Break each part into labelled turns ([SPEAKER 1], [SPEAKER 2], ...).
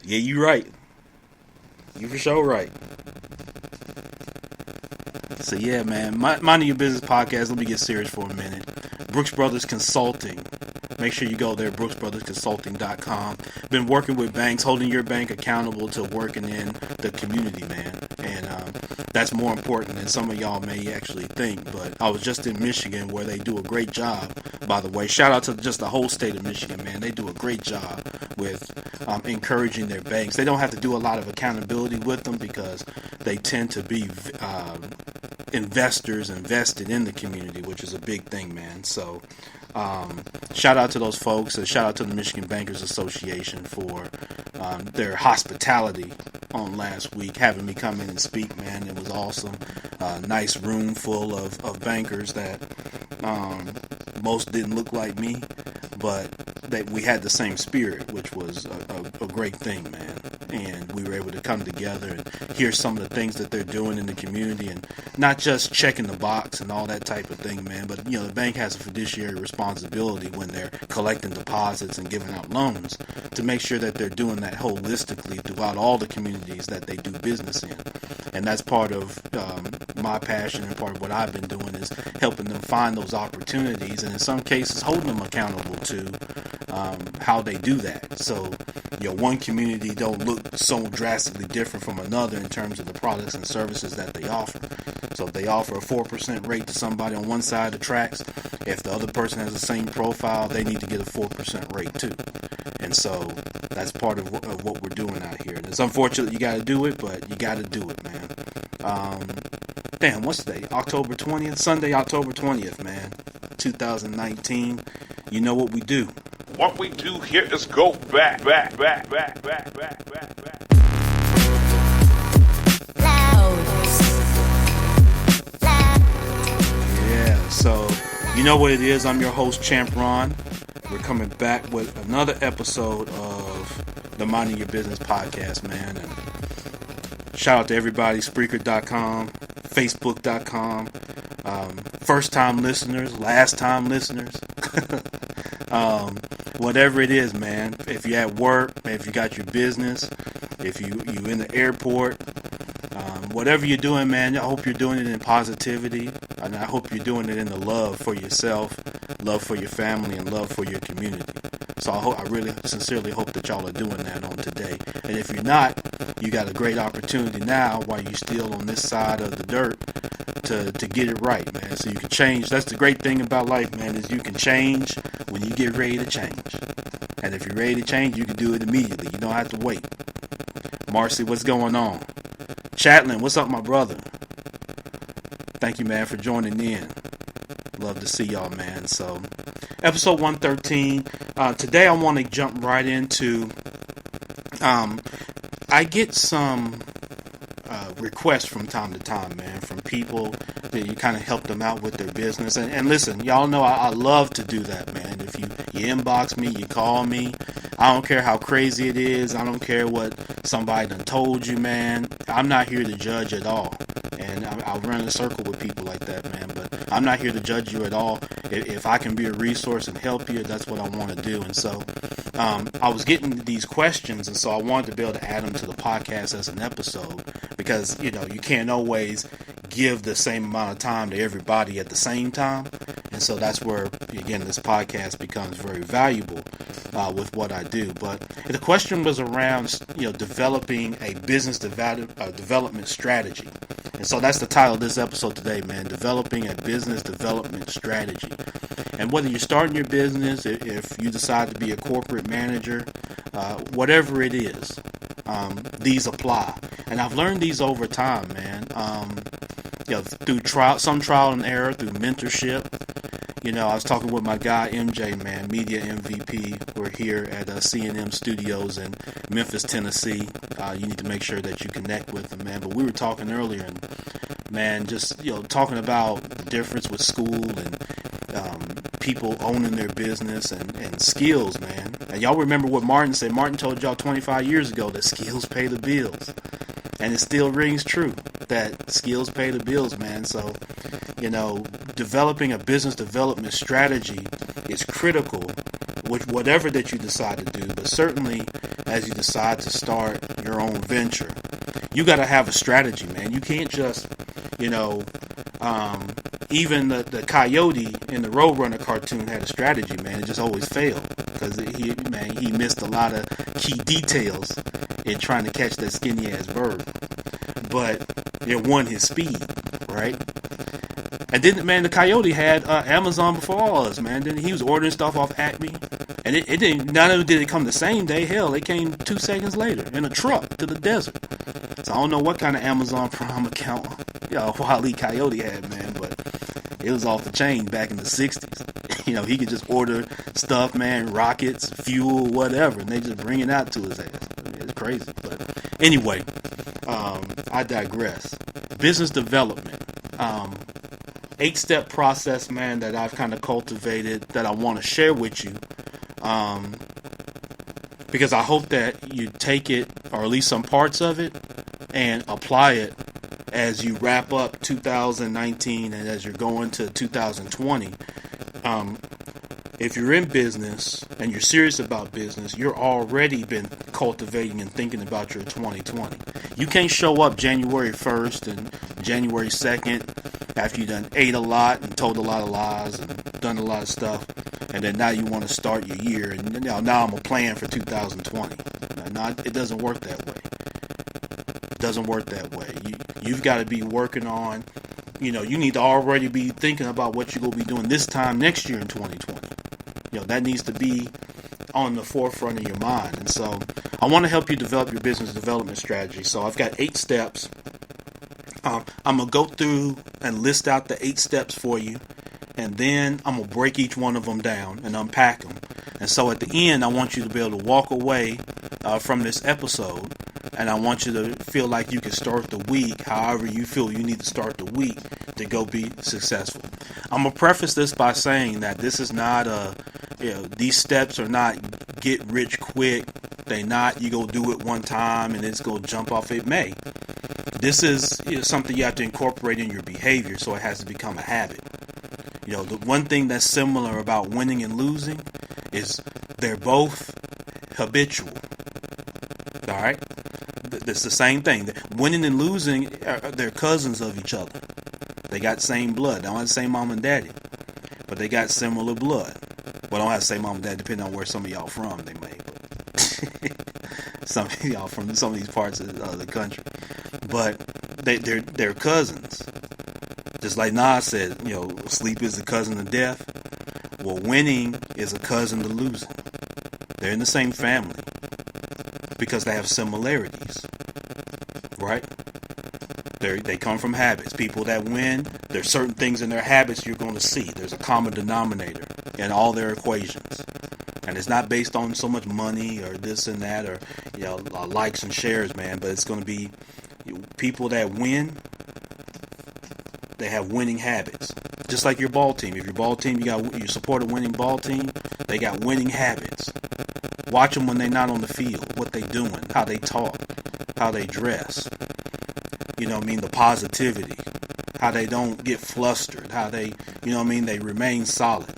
[SPEAKER 1] Yeah, you right. You for sure right. So yeah, man, Minding Your Business podcast. Let me get serious for a minute. Brooks Brothers Consulting. Make sure you go there, brooksbrothersconsulting.com. Been working with banks, holding your bank accountable to working in the community, man. And that's more important than some of y'all may actually think. But I was just in Michigan where they do a great job, by the way. Shout out to just the whole state of Michigan, man. They do a great job with encouraging their banks. They don't have to do a lot of accountability with them because they tend to be investors invested in the community, which is a big thing, man. So shout out to those folks, and shout out to the Michigan Bankers Association for their hospitality on last week, having me come in and speak, man. It was awesome. Nice room full of bankers that most didn't look like me, but that we had the same spirit, which was a great thing, man. And we were able to come together and hear some of the things that they're doing in the community, and not just checking the box and all that type of thing, man. But the bank has a fiduciary responsibility when they're collecting deposits and giving out loans to make sure that they're doing that holistically throughout all the communities that they do business in. And that's part of my passion, and part of what I've been doing is helping them find those opportunities, and in some cases holding them accountable to how they do that. So one community don't look so drastically different from another in terms of the products and services that they offer. So if they offer a 4% rate to somebody on one side of the tracks, if the other person has the same profile, they need to get a 4% rate too. And so that's part of what we're doing out here. And it's unfortunate you got to do it, but you got to do it, man. Damn, what's today? October 20th? Sunday, October 20th, man. 2019. You know what we do.
[SPEAKER 2] What we do here is go back.
[SPEAKER 1] Yeah, so you know what it is. I'm your host, Champ Ron. We're coming back with another episode of the Minding Your Business podcast, man. And shout out to everybody, Spreaker.com, Facebook.com, first-time listeners, last-time listeners. Whatever it is, man. If you're at work, if you got your business, if you in the airport, whatever you're doing, man, I hope you're doing it in positivity, and I hope you're doing it in the love for yourself, love for your family, and love for your community. So I really sincerely hope that y'all are doing that on today. And if you're not, you got a great opportunity now while you're still on this side of the dirt to get it right, man. So you can change. That's the great thing about life, man, is you can change when you get ready to change. And if you're ready to change, you can do it immediately. You don't have to wait. Marcy, what's going on? Chatlin, what's up, my brother? Thank you, man, for joining in. Love to see y'all, man. So, episode 113. Today I want to jump right into, I get some requests from time to time, man, from people that you kind of help them out with their business. And listen, y'all know I love to do that, man. If you inbox me, you call me, I don't care how crazy it is. I don't care what somebody done told you, man. I'm not here to judge at all. And I'll run in a circle with people like that, man. But I'm not here to judge you at all. If I can be a resource and help you, that's what I want to do. And so I was getting these questions, and so I wanted to be able to add them to the podcast as an episode, because, you can't always give the same amount of time to everybody at the same time. And so that's where, again, this podcast becomes very valuable with what I do. But the question was around, developing a business development strategy. And so that's the title of this episode today, man. Developing a business development strategy. And whether you're starting your business, if you decide to be a corporate manager, whatever it is, these apply. And I've learned these over time, man. Through some trial and error, through mentorship. I was talking with my guy MJ, man, Media MVP. We're here at C&M Studios in Memphis, Tennessee. You need to make sure that you connect with them, man. But we were talking earlier, and man, just talking about the difference with school and people owning their business and skills, man. And y'all remember what Martin said. Martin told y'all 25 years ago that skills pay the bills. And it still rings true that skills pay the bills, man. So, developing a business development strategy is critical whatever that you decide to do, but certainly as you decide to start your own venture, you got to have a strategy, man. You can't just, you know, even the coyote in the Roadrunner cartoon had a strategy, man. It just always failed because he missed a lot of key details in trying to catch that skinny ass bird. But it won his speed, right? And then, man, the coyote had Amazon before all us, man. Then he was ordering stuff off Acme, and it didn't. Not only did it come the same day, hell, it came 2 seconds later in a truck to the desert. So I don't know what kind of Amazon Prime account Wile E. Coyote had, man, but it was off the chain back in the 60s. You know, he could just order stuff, man, rockets, fuel, whatever, and they just bring it out to his ass. I mean, it's crazy. But anyway, I digress. Business development. 8-step process, man, that I've kind of cultivated that I want to share with you. Because I hope that you take it, or at least some parts of it, and apply it as you wrap up 2019 and as you're going to 2020. If you're in business and you're serious about business, you're already been cultivating and thinking about your 2020. You can't show up January 1st and January 2nd after you've done ate a lot and told a lot of lies and done a lot of stuff, and then now you want to start your year and now I'm a plan for 2020. No, it doesn't work that way. It doesn't work that way. You've got to be working on, you need to already be thinking about what you're going to be doing this time next year in 2020. That needs to be on the forefront of your mind. And so I want to help you develop your business development strategy. So I've got 8 steps. I'm going to go through and list out the 8 steps for you. And then I'm going to break each one of them down and unpack them. And so at the end, I want you to be able to walk away from this episode. And I want you to feel like you can start the week however you feel you need to start the week to go be successful. I'm going to preface this by saying that this is not these steps are not get rich quick. They not you go do it one time and it's going to jump off. It may. This is something you have to incorporate in your behavior, so it has to become a habit. The one thing that's similar about winning and losing is they're both habitual. All right? It's the same thing. Winning and losing, they're cousins of each other. They got same blood. They don't have the same mom and daddy, but they got similar blood. Well, don't have the same mom and dad, depending on where some of y'all from. They may, but some of y'all from some of these parts of the country, but they're cousins. Just like Nas said, sleep is a cousin of death. Well, winning is a cousin to losing. They're in the same family because they have similarities, right? They come from habits. People that win, there's certain things in their habits you're going to see. There's a common denominator in all their equations. And it's not based on so much money or this and that or likes and shares, man. But it's going to be people that win. They have winning habits. Just like your ball team. If your ball team, you support a winning ball team, they got winning habits. Watch them when they're not on the field. What they doing, how they talk, how they dress. The positivity, how they don't get flustered, how they, they remain solid.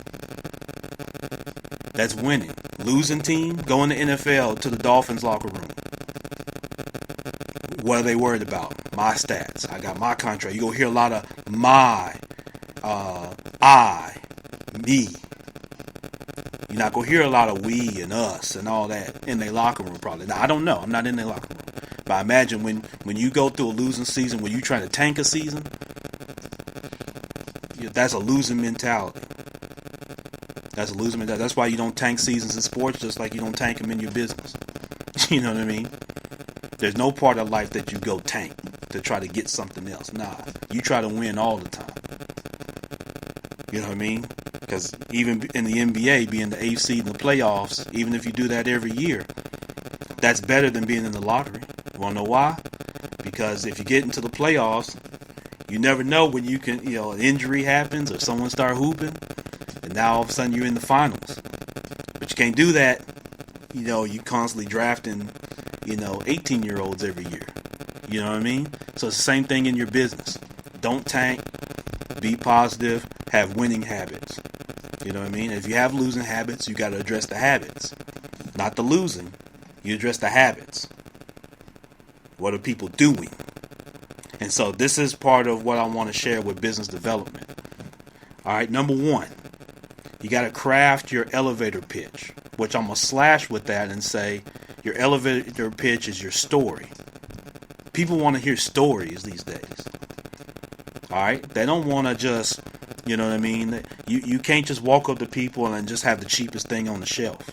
[SPEAKER 1] That's winning. Losing team, go in the NFL to the Dolphins locker room. What are they worried about? My stats. I got my contract. You're going to hear a lot of my, I, me. You're not going to hear a lot of we and us and all that in their locker room probably. Now, I don't know. I'm not in their locker room. But I imagine when you go through a losing season, when you try to tank a season, that's a losing mentality. That's a losing mentality. That's why you don't tank seasons in sports, just like you don't tank them in your business. You know what I mean? There's no part of life that you go tank to try to get something else. Nah, you try to win all the time. You know what I mean? Because even in the NBA, being the 8th seed in the playoffs, even if you do that every year, that's better than being in the lottery. You want to know why? Because if you get into the playoffs, you never know when you can, an injury happens or someone start hooping, and now all of a sudden you're in the finals. But you can't do that. You constantly drafting, 18-year-olds every year. You know what I mean? So it's the same thing in your business. Don't tank. Be positive. Have winning habits. You know what I mean? If you have losing habits, you got to address the habits. Not the losing. You address the habits. What are people doing? And so this is part of what I want to share with business development. All right, number one, you got to craft your elevator pitch, which I'm going to slash with that and say your elevator pitch is your story. People want to hear stories these days. All right, they don't want to just, you know what I mean? You can't just walk up to people and just have the cheapest thing on the shelf.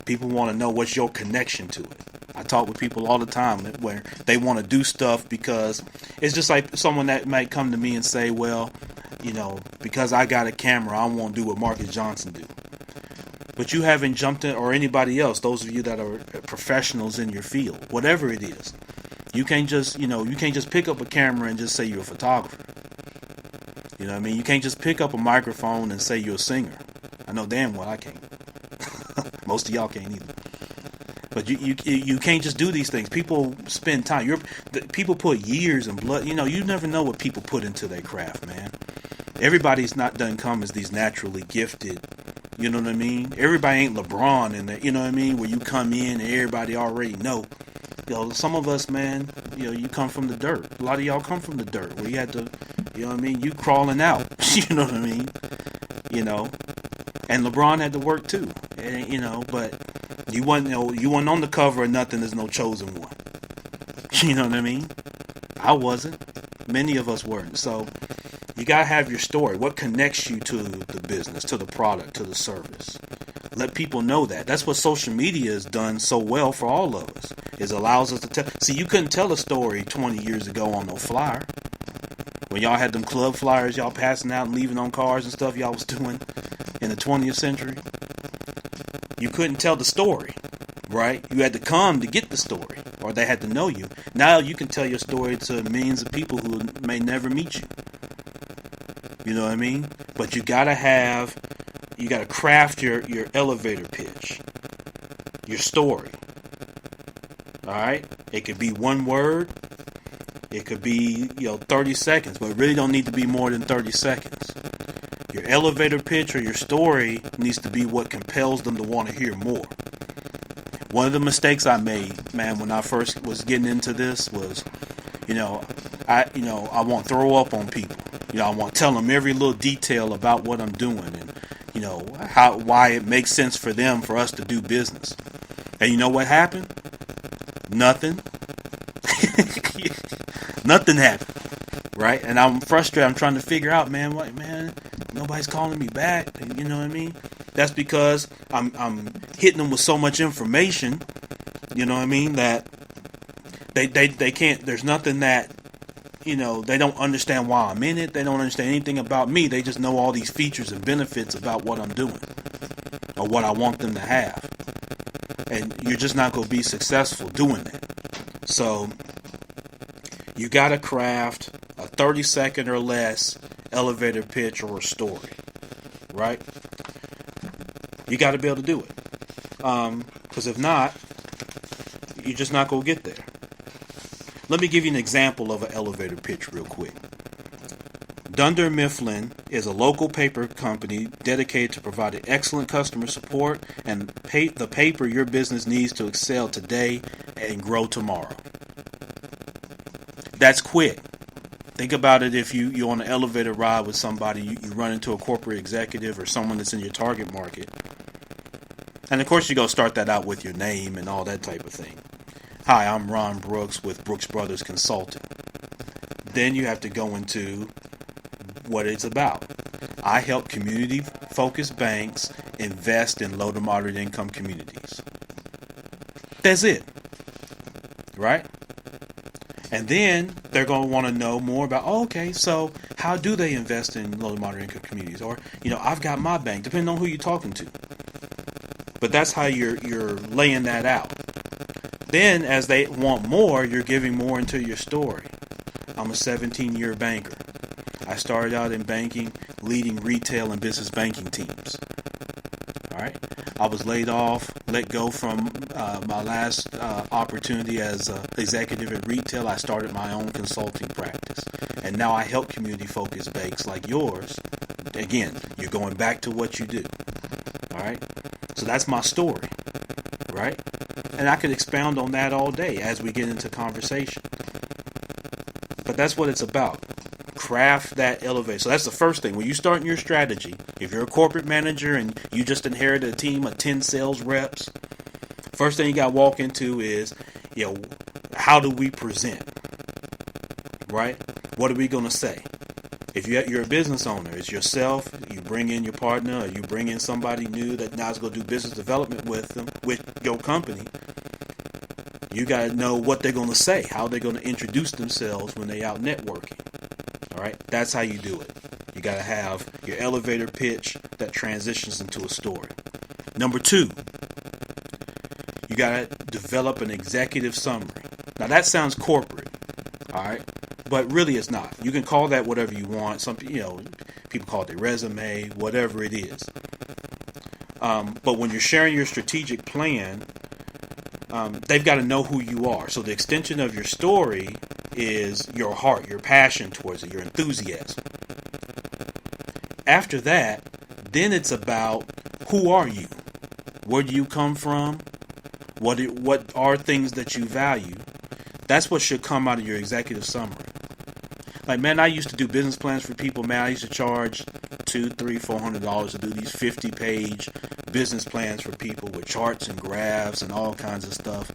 [SPEAKER 1] People want to know what's your connection to it. I talk with people all the time where they want to do stuff because it's just like someone that might come to me and say, well, you know, because I got a camera, I won't do what Marcus Johnson do. But you haven't jumped in, or anybody else, those of you that are professionals in your field, whatever it is. You can't just, you can't just pick up a camera and just say you're a photographer. You know what I mean? You can't just pick up a microphone and say you're a singer. I know damn well I can't. Most of y'all can't either. But you can't just do these things. People spend time. People put years and blood. You know, you never know what people put into their craft, man. Everybody's not done come as these naturally gifted. You know what I mean? Everybody ain't LeBron in there. You know what I mean? Where you come in and everybody already know. You know, some of us, man, you know, you come from the dirt. A lot of y'all come from the dirt where you had to, you know what I mean? You crawling out. You know what I mean? You know, and LeBron had to work too. And, you know, but you wasn't on the cover or nothing. There's no chosen one. You know what I mean? I wasn't. Many of us weren't. So you gotta have your story. What connects you to the business, to the product, to the service? Let people know that. That's what social media has done so well for all of us. It allows us to tell. See, you couldn't tell a story 20 years ago on no flyer. When y'all had them club flyers y'all passing out and leaving on cars and stuff y'all was doing in the 20th century. You couldn't tell the story, right? You had to come to get the story, or they had to know you. Now you can tell your story to millions of people who may never meet you. You know what I mean? But you gotta craft your elevator pitch, your story. All right? It could be one word. It could be, 30 seconds, but it really don't need to be more than 30 seconds. Your elevator pitch or your story needs to be what compels them to want to hear more. One of the mistakes I made, man, when I first was getting into this was, I want to throw up on people. I want to tell them every little detail about what I'm doing and, why it makes sense for us to do business. And you know what happened? Nothing. Nothing happened. Right? And I'm frustrated. I'm trying to figure out, man, nobody's calling me back. You know what I mean? That's because I'm hitting them with so much information, you know what I mean, that they can't, there's nothing that, they don't understand why I'm in it. They don't understand anything about me. They just know all these features and benefits about what I'm doing or what I want them to have. And you're just not going to be successful doing that. So you got to craft a 30-second or less elevator pitch or a story, right? You got to be able to do it. Because if not, you're just not going to get there. Let me give you an example of an elevator pitch real quick. Dunder Mifflin is a local paper company dedicated to providing excellent customer support and the paper your business needs to excel today and grow tomorrow. That's quick. Think about it if you're on an elevator ride with somebody, you run into a corporate executive or someone that's in your target market. And of course you're going to start that out with your name and all that type of thing. Hi, I'm Ron Brooks with Brooks Brothers Consulting. Then you have to go into what it's about. I help community-focused banks invest in low to moderate income communities. That's it. Right? And then they're going to want to know more about, so how do they invest in low to moderate income communities? Or, I've got my bank, depending on who you're talking to. But that's how you're laying that out. Then, as they want more, you're giving more into your story. I'm a 17-year banker. I started out in banking, leading retail and business banking teams. All right. I was let go from my last opportunity as executive at retail. I started my own consulting practice. And now I help community-focused banks like yours again, you're going back to what you do. All right. So that's my story, right? And I could expound on that all day as we get into conversation. But that's what it's about. Craft that elevator. So that's the first thing. When you start your strategy, if you're a corporate manager and you just inherited a team of 10 sales reps, first thing you got to walk into is, how do we present? Right? What are we going to say? If you're a business owner, it's yourself, you bring in your partner, or you bring in somebody new that now is going to do business development with them, with your company, you got to know what they're going to say, how they're going to introduce themselves when they're out networking. All right? That's how you do it. You got to have your elevator pitch that transitions into a story. Number 2, you got to develop an executive summary. Now, that sounds corporate, all right? But really it's not. You can call that whatever you want. Some people call it their resume, whatever it is. But when you're sharing your strategic plan, they've got to know who you are. So the extension of your story is your heart, your passion towards it, your enthusiasm. After that, then it's about who are you? Where do you come from? What are things that you value? That's what should come out of your executive summary. Like, man, I used to do business plans for people. Man, I used to charge $200, $300, $400 to do these 50-page business plans for people with charts and graphs and all kinds of stuff.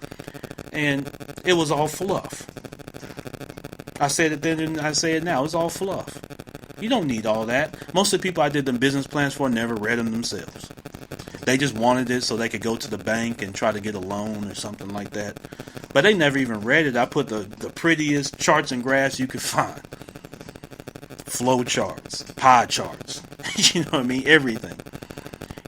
[SPEAKER 1] And it was all fluff. I said it then and I say it now. It's all fluff. You don't need all that. Most of the people I did them business plans for never read them themselves. They just wanted it so they could go to the bank and try to get a loan or something like that. But they never even read it. I put the prettiest charts and graphs you could find. Flow charts, pie charts, you know what I mean? Everything.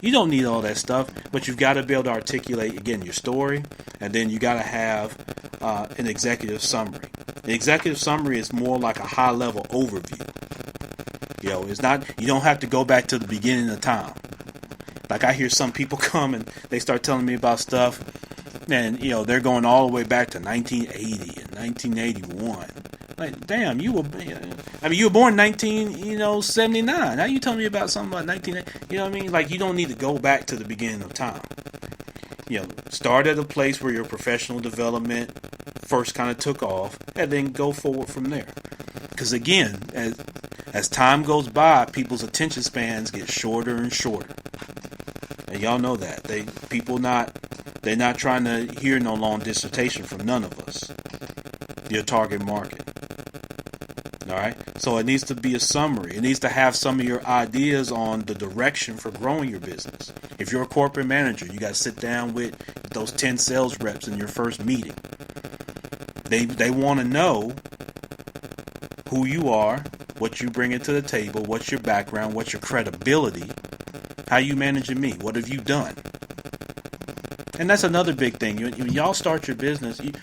[SPEAKER 1] You don't need all that stuff, but you've got to be able to articulate, again, your story, and then you got to have an executive summary. The executive summary is more like a high-level overview. It's not, you don't have to go back to the beginning of time. Like, I hear some people come and they start telling me about stuff, and, they're going all the way back to 1980 and 1981. Like, damn, you were born in 1979. How you telling me about something about 1980? You know what I mean? Like, you don't need to go back to the beginning of time. Start at a place where your professional development first kind of took off, and then go forward from there. Because again, as time goes by, people's attention spans get shorter and shorter. And y'all know that. They're not trying to hear no long dissertation from none of us. Your target market. All right? So it needs to be a summary. It needs to have some of your ideas on the direction for growing your business. If you're a corporate manager, you got to sit down with those 10 sales reps in your first meeting. They want to know who you are, what you bring into the table, what's your background, what's your credibility, how you managing me, what have you done? And that's another big thing. When y'all start your business, you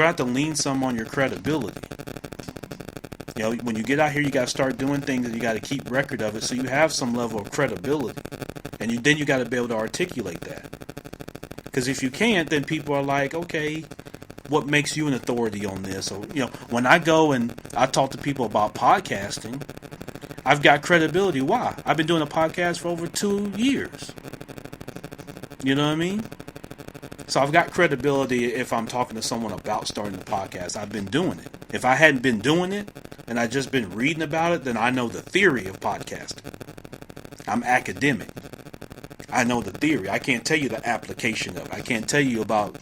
[SPEAKER 1] have to lean some on your credibility. When you get out here, you got to start doing things and you got to keep record of it so you have some level of credibility. And then you got to be able to articulate that. Because if you can't, then people are like, okay, what makes you an authority on this? Or, when I go and I talk to people about podcasting, I've got credibility. Why? I've been doing a podcast for over 2 years. You know what I mean? So I've got credibility if I'm talking to someone about starting a podcast. I've been doing it. If I hadn't been doing it and I'd just been reading about it, then I know the theory of podcasting. I'm academic. I know the theory. I can't tell you the application of it. I can't tell you about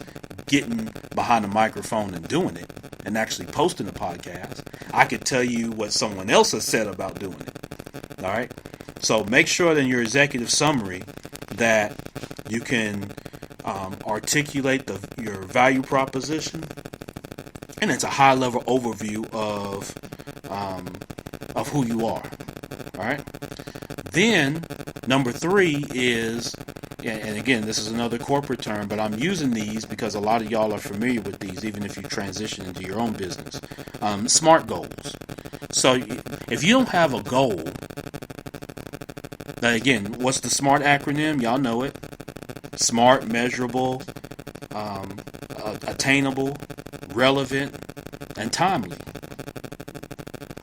[SPEAKER 1] getting behind a microphone and doing it and actually posting a podcast. I could tell you what someone else has said about doing it. All right? So make sure in your executive summary that you can articulate your value proposition, and it's a high-level overview of who you are. All right? Then, number 3 is, and again, this is another corporate term, but I'm using these because a lot of y'all are familiar with these, even if you transition into your own business. SMART goals. So, if you don't have a goal, now again, what's the SMART acronym? Y'all know it. Smart, measurable, attainable, relevant, and timely.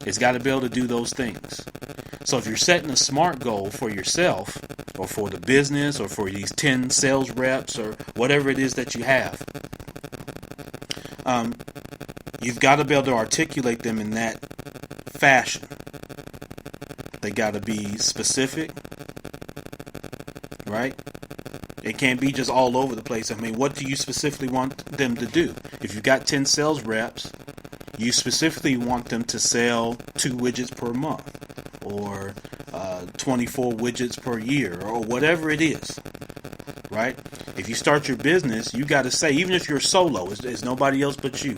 [SPEAKER 1] It's got to be able to do those things. So if you're setting a SMART goal for yourself or for the business or for these 10 sales reps or whatever it is that you have, you've got to be able to articulate them in that fashion. They got to be specific, right? It can't be just all over the place. I mean, what do you specifically want them to do? If you've got 10 sales reps, you specifically want them to sell 2 widgets per month or 24 widgets per year or whatever it is, right? If you start your business, you got to say, even if you're solo, it's nobody else but you.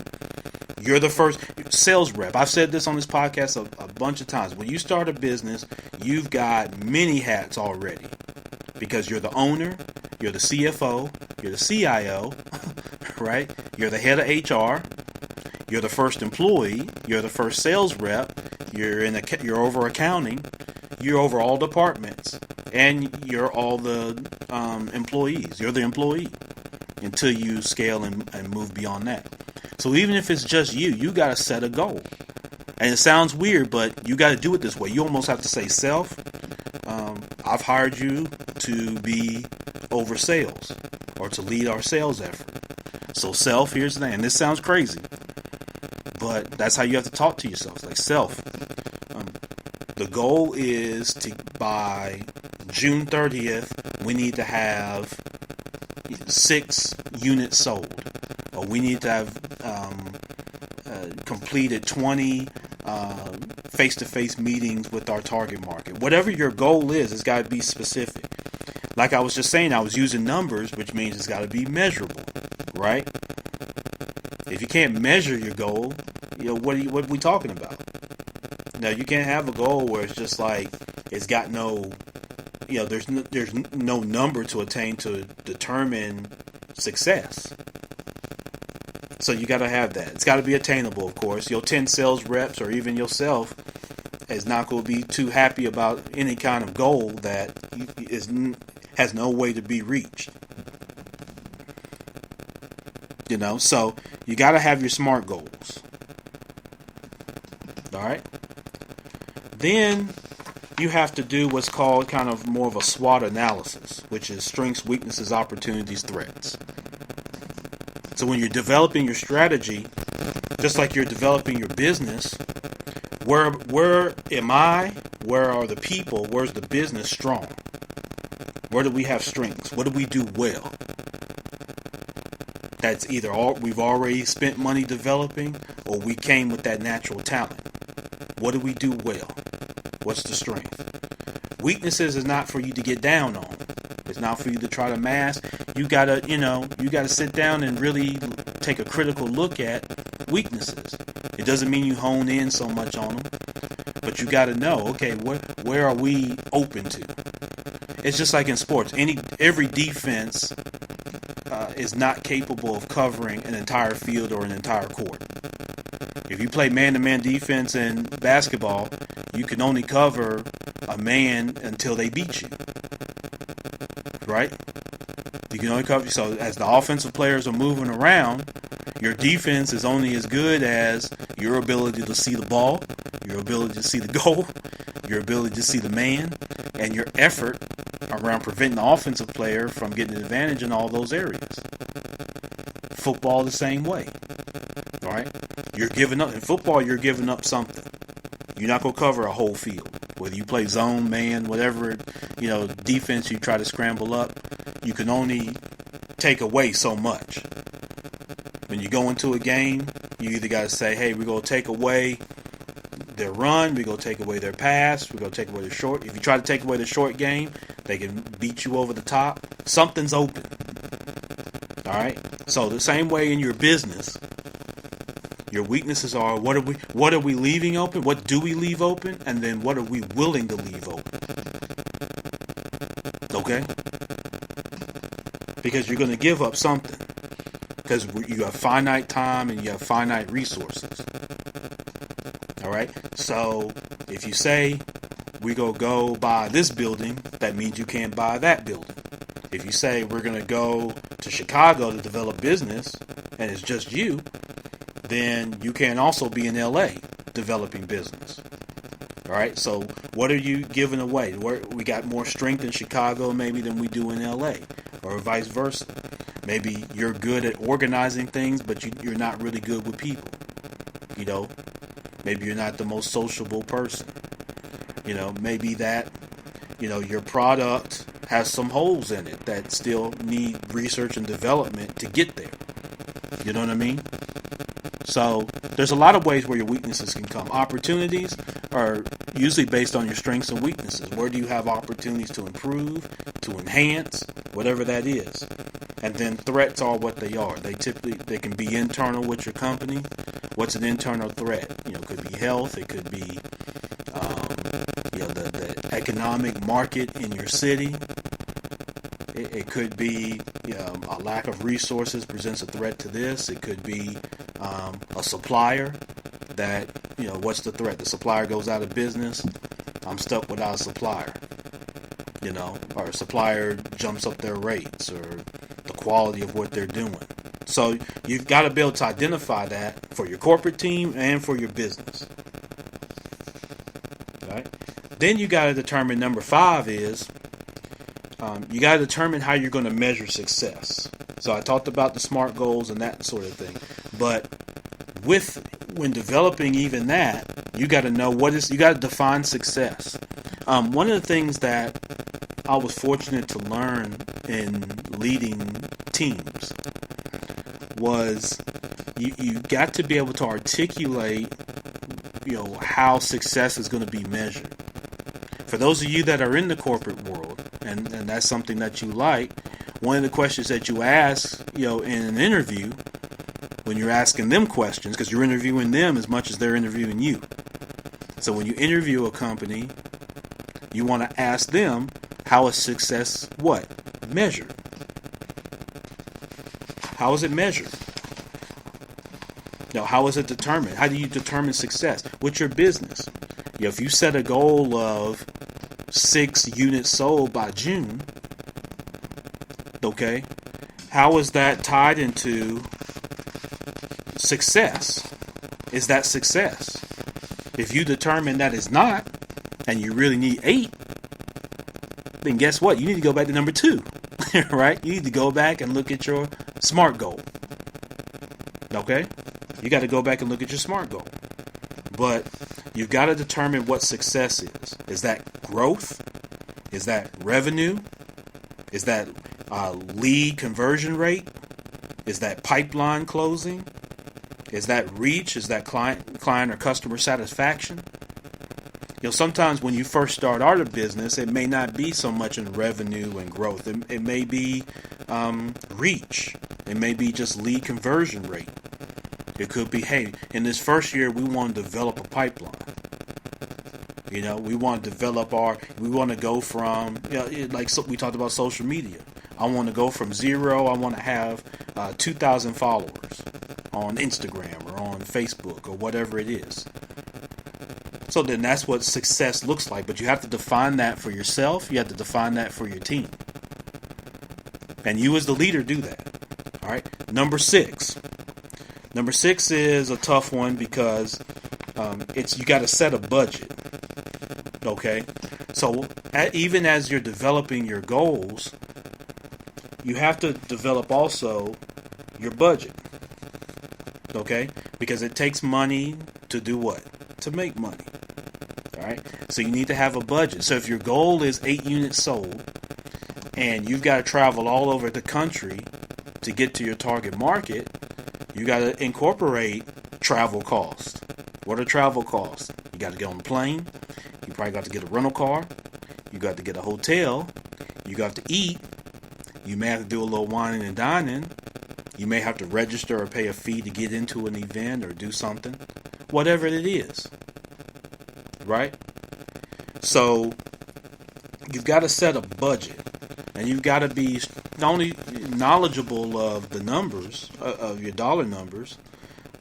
[SPEAKER 1] You're the first sales rep. I've said this on this podcast a bunch of times. When you start a business, you've got many hats already because you're the owner, you're the CFO, you're the CIO, right? You're the head of HR, you're the first employee, you're the first sales rep, you're over accounting, you're over all departments, and you're all the employees. You're the employee until you scale and move beyond that. So even if it's just you got to set a goal. And it sounds weird, but you got to do it this way. You almost have to say, self, I've hired you to be over sales or to lead our sales effort. So self, here's the thing. And this sounds crazy, but that's how you have to talk to yourself. Like, self, the goal is to, by June 30th, we need to have 6 units sold. Or we need to have completed 20 face-to-face meetings with our target market. Whatever your goal is, it's got to be specific. Like I was just saying, I was using numbers, which means it's got to be measurable, right? If you can't measure your goal, what are we talking about? Now, you can't have a goal where it's just like it's got no, there's no number to attain to determine success. So you got to have that. It's got to be attainable, of course. Your 10 sales reps or even yourself is not going to be too happy about any kind of goal that has no way to be reached. So you got to have your SMART goals. All right? Then you have to do what's called kind of more of a SWOT analysis, which is strengths, weaknesses, opportunities, threats. So when you're developing your strategy, just like you're developing your business, where am I? Where are the people? Where's the business strong? Where do we have strengths? What do we do well? That's either we've already spent money developing or we came with that natural talent. What do we do well? What's the strength? Weaknesses is not for you to get down on. It's not for you to try to mask. You gotta sit down and really take a critical look at weaknesses. It doesn't mean you hone in so much on them, but you gotta know, okay, where are we open to? It's just like in sports. Every defense is not capable of covering an entire field or an entire court. If you play man-to-man defense in basketball, you can only cover a man until they beat you. Right? You can only cover. So as the offensive players are moving around, your defense is only as good as your ability to see the ball, your ability to see the goal, your ability to see the man, and your effort around preventing the offensive player from getting an advantage in all those areas. Football the same way. All right? You're giving up. In football, you're giving up something. You're not going to cover a whole field. Whether you play zone, man, whatever, defense you try to scramble up, you can only take away so much. When you go into a game, you either got to say, hey, we're going to take away their run, we're going to take away their pass, we're going to take away their short. If you try to take away the short game, they can beat you over the top. Something's open. All right? So the same way in your business, your weaknesses are what are we leaving open? What do we leave open? And then what are we willing to leave open? Okay? Because you're going to give up something. Because you have finite time and you have finite resources. All right? So if you say we're going to go buy this building, that means you can't buy that building. If you say we're going to go to Chicago to develop business and it's just you, then you can also be in LA developing business. All right, so what are you giving away? We got more strength in Chicago maybe than we do in LA, or vice versa. Maybe you're good at organizing things, but you're not really good with people. You know, maybe you're not the most sociable person. You know, maybe that, your product has some holes in it that still need research and development to get there. You know what I mean? So there's a lot of ways where your weaknesses can come. Opportunities are usually based on your strengths and weaknesses. Where do you have opportunities to improve, to enhance, whatever that is. And then threats are what they are. They can be internal with your company. What's an internal threat? It could be health. It could be the economic market in your city. It could be a lack of resources presents a threat to this. It could be a supplier that, what's the threat? The supplier goes out of business. I'm stuck without a supplier. Or a supplier jumps up their rates or the quality of what they're doing. So you've got to be able to identify that for your corporate team and for your business. Right? Then you got to determine, number 5 is, you got to determine how you're going to measure success. So I talked about the SMART goals and that sort of thing. But when developing even that, you got to know you got to define success. One of the things that I was fortunate to learn in leading teams was you got to be able to articulate, how success is going to be measured. For those of you that are in the corporate world, and that's something that you like, one of the questions that you ask, in an interview, when you're asking them questions, because you're interviewing them as much as they're interviewing you. So when you interview a company, you want to ask them, how is success measured? How is it measured? How is it determined? How do you determine success? With your business. If you set a goal of 6 units sold by June, okay, how is that tied into success? Is that success? If you determine that it's not, and you really need 8, then guess what? You need to go back to number 2, right? You need to go back and look at your SMART goal. Okay? You got to go back and look at your SMART goal. But you've got to determine what success is. Is that growth? Is that revenue? Is that lead conversion rate? Is that pipeline closing? Is that reach? Is that client or customer satisfaction? Sometimes when you first start out a business, it may not be so much in revenue and growth. It may be reach. It may be just lead conversion rate. It could be, hey, in this first year, we want to develop a pipeline. We want to we want to go from, we talked about social media. I want to go from 0, I want to have 2,000 followers on Instagram or on Facebook or whatever it is. So then that's what success looks like. But you have to define that for yourself. You have to define that for your team. And you as the leader do that. All right. Number 6. Number 6 is a tough one because you got to set a budget. Okay. So even as you're developing your goals, you have to develop also your budget. Okay. Because it takes money to do what? To make money. Alright, so you need to have a budget. So if your goal is 8 units sold and you've got to travel all over the country to get to your target market, you got to incorporate travel costs. What are travel costs? You got to get on the plane. You probably got to get a rental car. You got to get a hotel. You got to eat. You may have to do a little whining and dining. You may have to register or pay a fee to get into an event or do something. Whatever it is. Right? So you've got to set a budget, and you've got to be not only knowledgeable of the numbers, of your dollar numbers,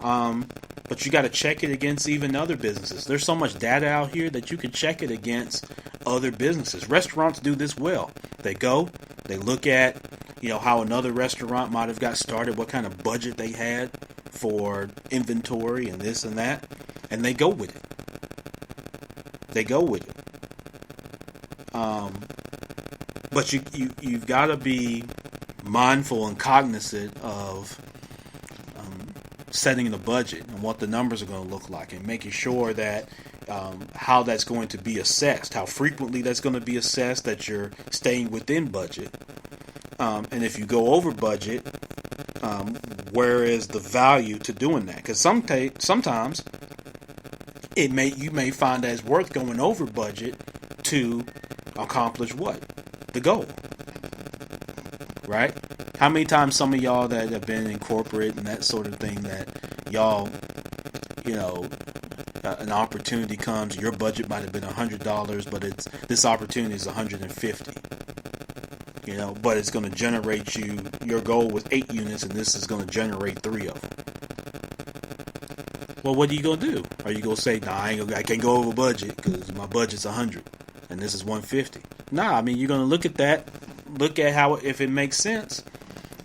[SPEAKER 1] but you got to check it against even other businesses. There's so much data out here that you can check it against other businesses. Restaurants do this well. They look at, how another restaurant might have got started, what kind of budget they had for inventory and this and that, and they go with it. they go with it. But you've got to be mindful and cognizant of setting the budget and what the numbers are going to look like, and making sure that how that's going to be assessed, how frequently that's going to be assessed, that you're staying within budget. And if you go over budget, where is the value to doing that? Because sometimes you may find that it's worth going over budget to accomplish what? The goal. Right? How many times some of y'all that have been in corporate and that sort of thing, that y'all, an opportunity comes, your budget might have been $100, but this opportunity is $150. But it's going to generate your goal was 8 units, and this is going to generate 3 of them. Well, what are you going to do? Are you going to say, nah, I can't go over budget because my budget's 100 and this is 150? Nah, I mean, you're going to look at that, look at how, if it makes sense.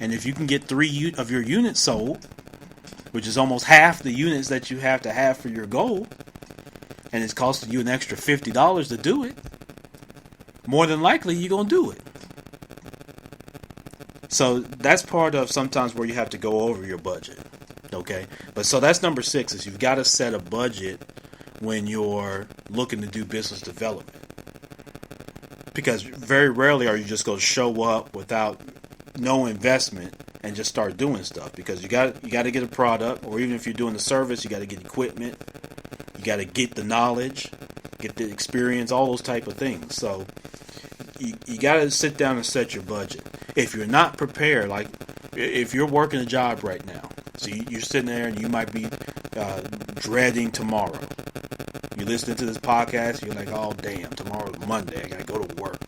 [SPEAKER 1] And if you can get 3 of your units sold, which is almost half the units that you have to have for your goal, and it's costing you an extra $50 to do it, more than likely you're going to do it. So that's part of sometimes where you have to go over your budget. Okay? But so that's number 6, is you've got to set a budget when you're looking to do business development. Because very rarely are you just going to show up without no investment and just start doing stuff. Because you got to get a product, or even if you're doing a service, you got to get equipment. You got to get the knowledge, get the experience, all those type of things. So you got to sit down and set your budget. If you're not prepared, like if you're working a job right now, so you're sitting there and you might be dreading tomorrow. You're listening to this podcast, you're like, oh damn, tomorrow's Monday, I gotta go to work.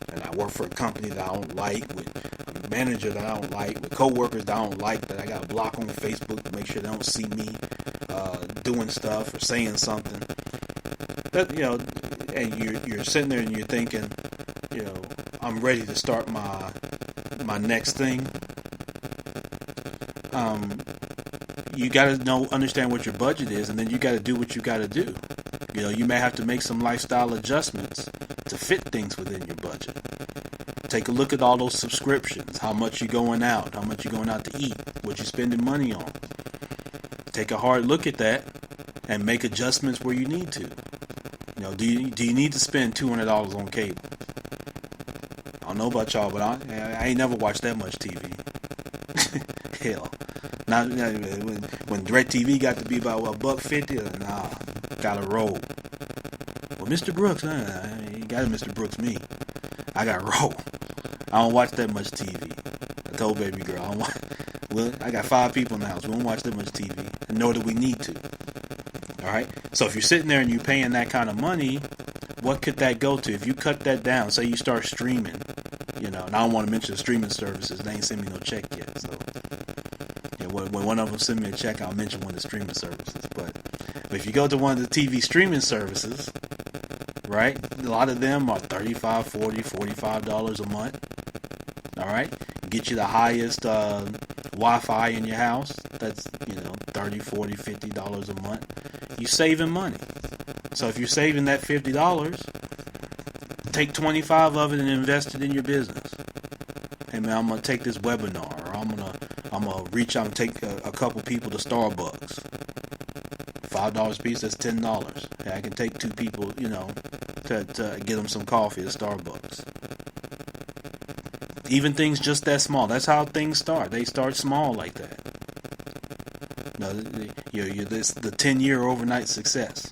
[SPEAKER 1] And I work for a company that I don't like, with a manager that I don't like, with coworkers that I don't like, that I gotta block on Facebook to make sure they don't see me doing stuff or saying something. That, and you're sitting there and you're thinking, I'm ready to start my next thing. You got to understand what your budget is, and then you got to do what you got to do. You may have to make some lifestyle adjustments to fit things within your budget. Take a look at all those subscriptions, how much you're going out, how much you're going out to eat, what you're spending money on. Take a hard look at that and make adjustments where you need to. Do you need to spend $200 on cable? I don't know about y'all, but I ain't never watched that much TV. Hell. Not when DirecTV got to be about $1.50, nah, gotta roll. Well, Mr. Brooks, you got Mr. Brooks me. I gotta roll. I don't watch that much TV. I told baby girl, I got 5 people in the house. We don't watch that much TV, and nor do we need to. All right. So if you're sitting there and you're paying that kind of money, what could that go to? If you cut that down, say you start streaming, and I don't want to mention the streaming services. They ain't sent me no check yet, so. When one of them send me a check, I'll mention one of the streaming services. But if you go to one of the TV streaming services, right, a lot of them are $35, $40, $45 a month. All right, get you the highest Wi-Fi in your house. That's $30, $40, $50 a month. You're saving money. So if you're saving that $50, take 25 of it and invest it in your business. Hey man, I'm gonna take this webinar, or I'm gonna reach out and take a couple people to Starbucks. $5 a piece, that's $10. Hey, I can take 2 people, to get them some coffee at Starbucks. Even things just that small. That's how things start. They start small like that. The 10-year overnight success.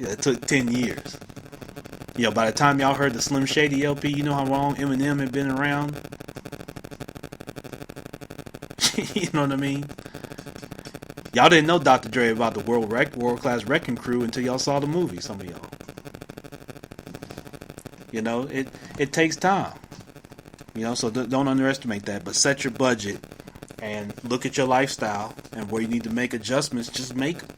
[SPEAKER 1] It took 10 years. By the time y'all heard the Slim Shady LP, you know how long Eminem had been around? You know what I mean? Y'all didn't know Dr. Dre about the world-class Wrecking Crew until y'all saw the movie, some of y'all. It takes time. So don't underestimate that. But set your budget and look at your lifestyle, and where you need to make adjustments, just make them.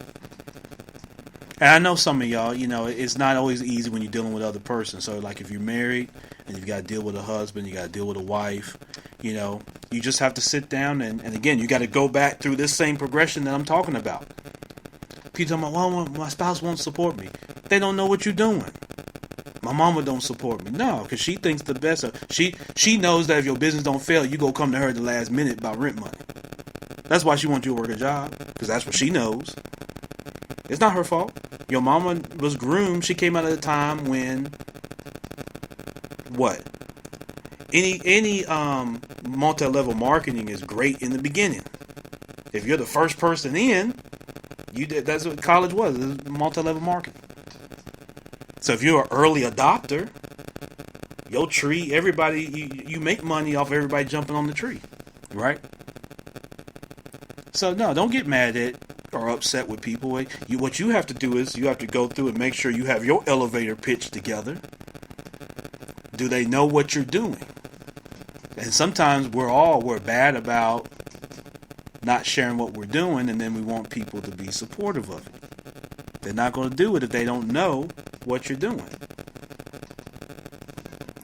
[SPEAKER 1] And I know some of y'all, it's not always easy when you're dealing with other persons. So like if you're married and you've got to deal with a husband, you got to deal with a wife, you just have to sit down and again, you got to go back through this same progression that I'm talking about. People talking about, well, my spouse won't support me. They don't know what you're doing. My mama don't support me. No, because she thinks the best of she knows that if your business don't fail, you go come to her at the last minute about rent money. That's why she wants you to work a job, because that's what she knows. It's not her fault. Your mama was groomed. She came out at a time when what? Any multi-level marketing is great in the beginning. If you're the first person in, that's what college was. It was multi-level marketing. So if you're an early adopter, your tree, everybody, you make money off everybody jumping on the tree, right? So no, don't get mad at or upset with people. What you have to do is you have to go through and make sure you have your elevator pitch together. Do they know what you're doing? And sometimes we're bad about not sharing what we're doing, and then we want people to be supportive of it. They're not going to do it if they don't know what you're doing.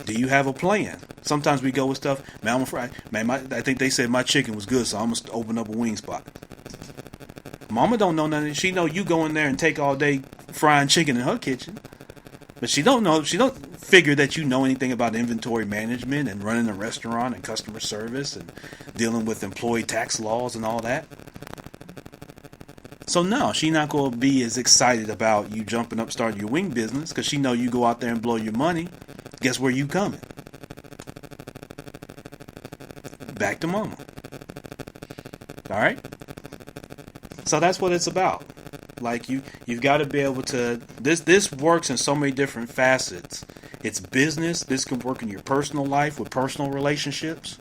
[SPEAKER 1] Do you have a plan? Sometimes we go with stuff, man, I'm afraid, man, I think they said my chicken was good, so I'm going to open up a wing spot. Mama don't know nothing. She know you go in there and take all day frying chicken in her kitchen. But she don't figure that you know anything about inventory management and running a restaurant and customer service and dealing with employee tax laws and all that. So no, she not going to be as excited about you jumping up starting your wing business, because she know you go out there and blow your money. Guess where you coming? Back to mama. All right? So that's what it's about. Like you've got to be able to. This works in so many different facets. It's business. This can work in your personal life with personal relationships.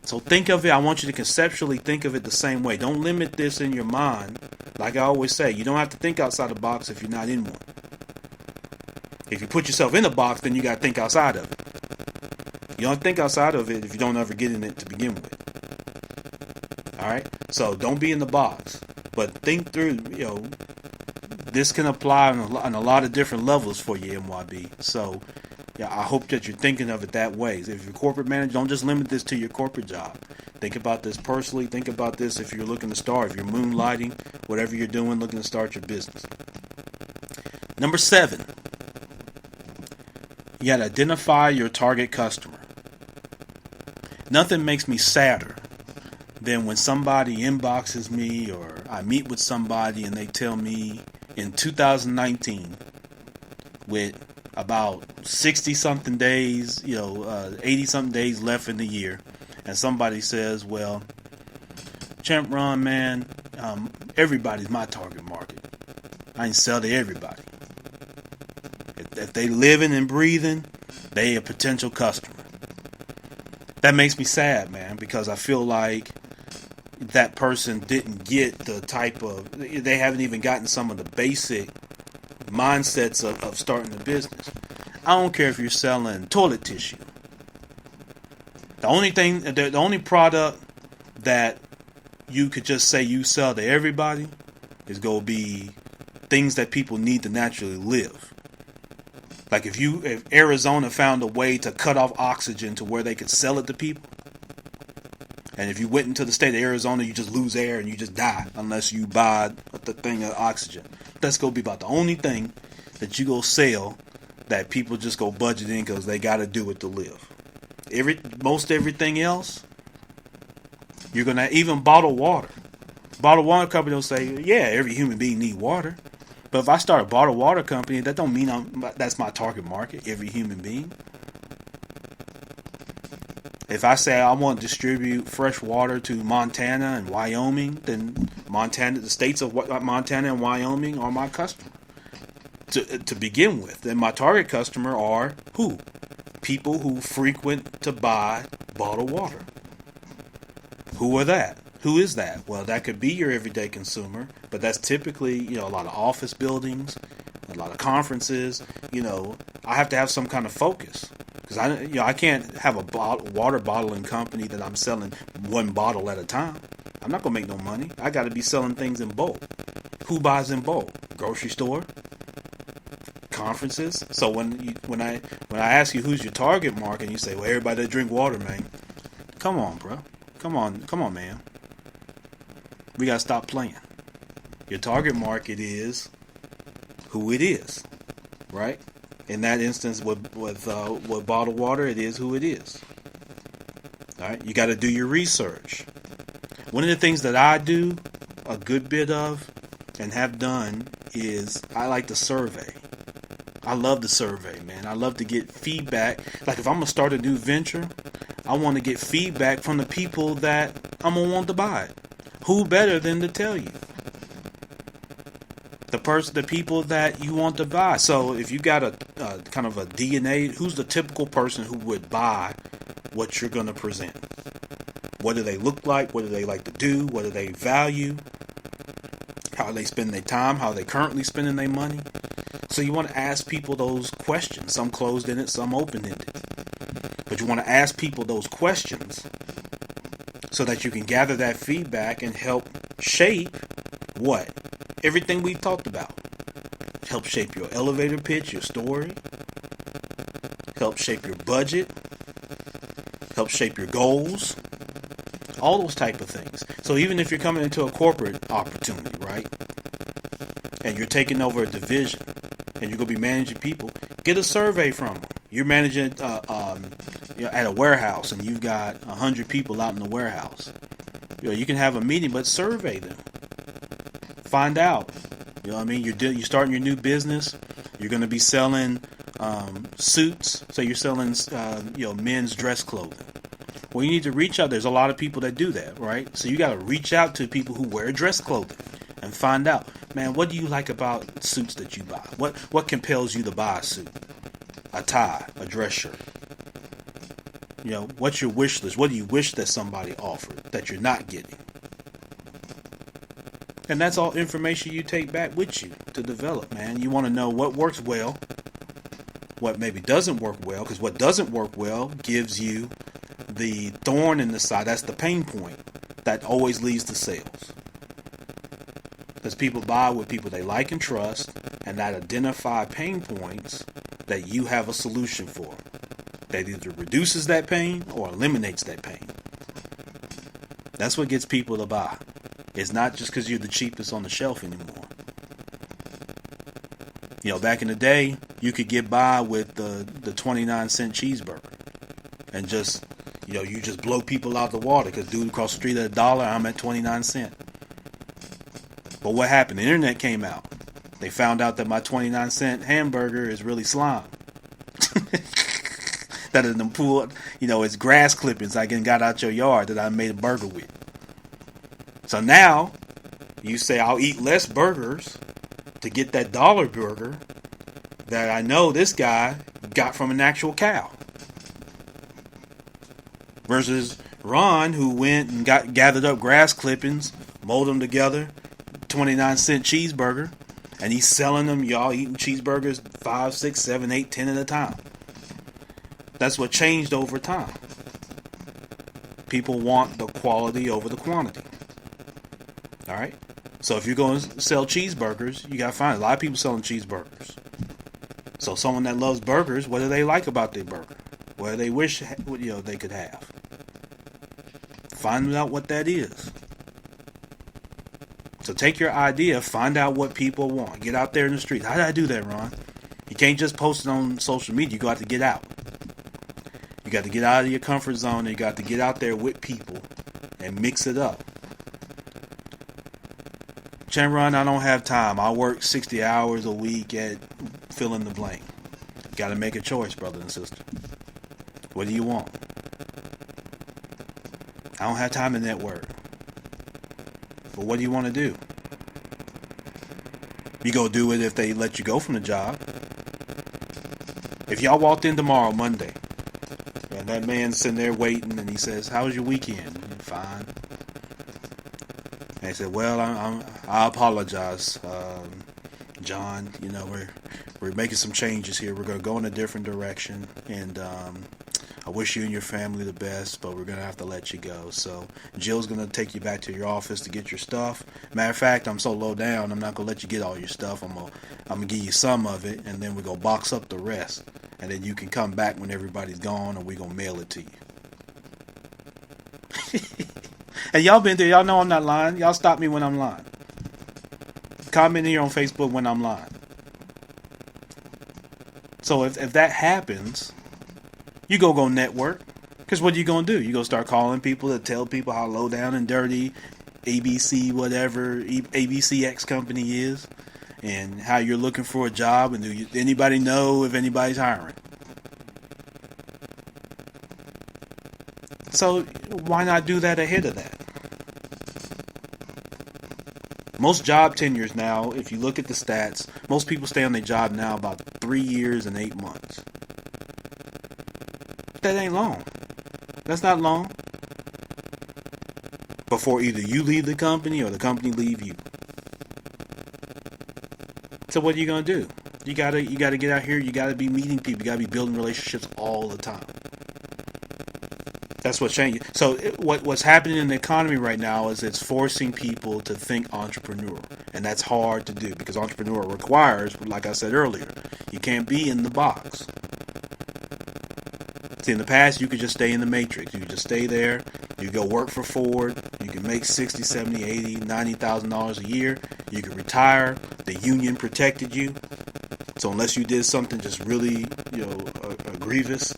[SPEAKER 1] So think of it. I want you to conceptually think of it the same way. Don't limit this in your mind. Like I always say, you don't have to think outside the box if you're not in one. If you put yourself in a box, then you got to think outside of it. You don't think outside of it if you don't ever get in it to begin with. All right. So don't be in the box. But think through, this can apply on a lot of different levels for you, MYB. So, yeah, I hope that you're thinking of it that way. If you're a corporate manager, don't just limit this to your corporate job. Think about this personally. Think about this if you're looking to start, if you're moonlighting, whatever you're doing, looking to start your business. Number 7, you got to identify your target customer. Nothing makes me sadder than when somebody inboxes me or I meet with somebody and they tell me in 2019 with about 60-something days, 80-something days left in the year, and somebody says, well, Champ Ron, man, everybody's my target market. I can sell to everybody. If they living and breathing, they a potential customer. That makes me sad, man, because I feel like that person didn't get the type of, they haven't even gotten some of the basic mindsets of starting a business. I don't care if you're selling toilet tissue. The only product that you could just say you sell to everybody is going to be things that people need to naturally live. Like if Arizona found a way to cut off oxygen to where they could sell it to people, and if you went into the state of Arizona, you just lose air and you just die unless you buy the thing of oxygen. That's going to be about the only thing that you go sell that people just go budget in because they got to do it to live. Most everything else, you're going to even bottle water. Bottled water company will say, yeah, every human being need water. But if I start a bottled water company, that don't mean that's my target market, every human being. If I say I want to distribute fresh water to Montana and Wyoming, then the states of Montana and Wyoming are my customer to begin with. Then my target customer are who? People who frequent to buy bottled water. Who are that? Who is that? Well, that could be your everyday consumer, but that's typically, a lot of office buildings, a lot of conferences. I have to have some kind of focus. Because I can't have a water bottling company that I'm selling one bottle at a time. I'm not going to make no money. I got to be selling things in bulk. Who buys in bulk? Grocery store? Conferences? So when I ask you who's your target market, and you say, well, everybody that drink water, man. Come on, bro. Come on, man. We got to stop playing. Your target market is who it is, right? In that instance, with bottled water, it is who it is. All right, you got to do your research. One of the things that I do a good bit of and have done is I like to survey. I love to survey, man. I love to get feedback. Like if I'm going to start a new venture, I want to get feedback from the people that I'm going to want to buy it. Who better than to tell you? The people that you want to buy. So if you got a kind of a DNA, who's the typical person who would buy what you're going to present? What do they look like? What do they like to do? What do they value? How do they spend their time? How are they currently spending their money? So you want to ask people those questions. Some closed-ended, some open-ended. But you want to ask people those questions so that you can gather that feedback and help shape what? Everything we've talked about. Help shape your elevator pitch, your story. Help shape your budget. Help shape your goals. All those type of things. So even if you're coming into a corporate opportunity, right? And you're taking over a division and you're going to be managing people, get a survey from them. You're managing at a warehouse and you've got 100 people out in the warehouse. You can have a meeting, but survey them. Find out. You know what I mean? You're starting your new business. You're going to be selling suits. So you're selling men's dress clothing. Well, you need to reach out. There's a lot of people that do that, right? So you got to reach out to people who wear dress clothing and find out, man, what do you like about suits that you buy? What compels you to buy a suit? A tie, a dress shirt. What's your wish list? What do you wish that somebody offered that you're not getting? And that's all information you take back with you to develop, man. You want to know what works well, what maybe doesn't work well, because what doesn't work well gives you the thorn in the side. That's the pain point that always leads to sales. Because people buy with people they like and trust, and that identify pain points that you have a solution for. That either reduces that pain or eliminates that pain. That's what gets people to buy. It's not just because you're the cheapest on the shelf anymore. Back in the day, you could get by with the 29-cent cheeseburger. And just, you just blow people out the water because dude across the street at $1, I'm at 29 cents. But what happened? The internet came out. They found out that my 29-cent hamburger is really slime. That is them pulled, it's grass clippings I got out your yard that I made a burger with. So now, you say I'll eat less burgers to get that dollar burger that I know this guy got from an actual cow. Versus Ron, who went and gathered up grass clippings, molded them together, 29-cent cheeseburger, and he's selling them, y'all eating cheeseburgers 5, 6, 7, 8, 10 at a time. That's what changed over time. People want the quality over the quantity. All right? So if you're going to sell cheeseburgers, you got to find a lot of people selling cheeseburgers. So someone that loves burgers, what do they like about their burger? What do they wish they could have? Find out what that is. So take your idea, find out what people want. Get out there in the street. How did I do that, Ron? You can't just post it on social media. You got to get out. You got to get out of your comfort zone. And you got to get out there with people and mix it up. Ron, I don't have time. I work 60 hours a week at fill in the blank. Got to make a choice, brother and sister. What do you want? I don't have time to network. But what do you want to do? You go do it if they let you go from the job. If y'all walked in tomorrow, Monday, and that man's sitting there waiting, and he says, "How was your weekend?" "Fine." And he said, "Well, I apologize, John. We're making some changes here. We're going to go in a different direction, and I wish you and your family the best, but we're going to have to let you go. So Jill's going to take you back to your office to get your stuff. Matter of fact, I'm so low down, I'm not going to let you get all your stuff. I'm going to give you some of it, and then we're going to box up the rest. And then you can come back when everybody's gone, and we're going to mail it to you." And y'all been there. Y'all know I'm not lying. Y'all stop me when I'm lying. comment here on Facebook when I'm live. So if that happens, you go network. Because what are you going to do? You're going to start calling people to tell people how low down and dirty ABC, whatever, ABCX company is. And how you're looking for a job. And anybody know if anybody's hiring? So why not do that ahead of that? Most job tenures now, if you look at the stats, most people stay on their job now about 3 years and 8 months. That ain't long. That's not long. Before either you leave the company or the company leave you. So what are you gonna do? You gotta get out here. You gotta be meeting people. You gotta be building relationships all the time. That's what's changing. So what's happening in the economy right now is it's forcing people to think entrepreneurial. And that's hard to do because entrepreneurial requires, like I said earlier, you can't be in the box. See, in the past, you could just stay in the matrix. You could just stay there. You go work for Ford. You can make $60, $70, $80, $90,000 a year. You could retire. The union protected you. So unless you did something just really, grievous,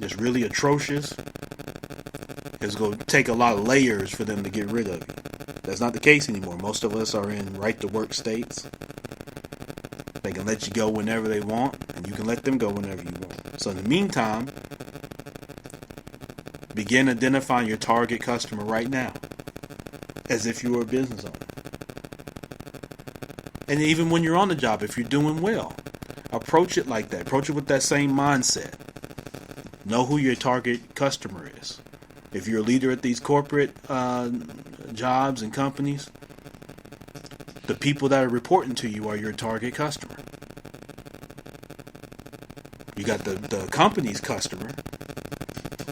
[SPEAKER 1] just really atrocious, it's going to take a lot of layers for them to get rid of you. That's not the case anymore. Most of us are in right-to-work states. They can let you go whenever they want, and you can let them go whenever you want. So in the meantime, begin identifying your target customer right now, as if you were a business owner. And even when you're on the job, if you're doing well, approach it like that. Approach it with that same mindset. Know who your target customer is. If you're a leader at these corporate jobs and companies, the people that are reporting to you are your target customer. You got the company's customer,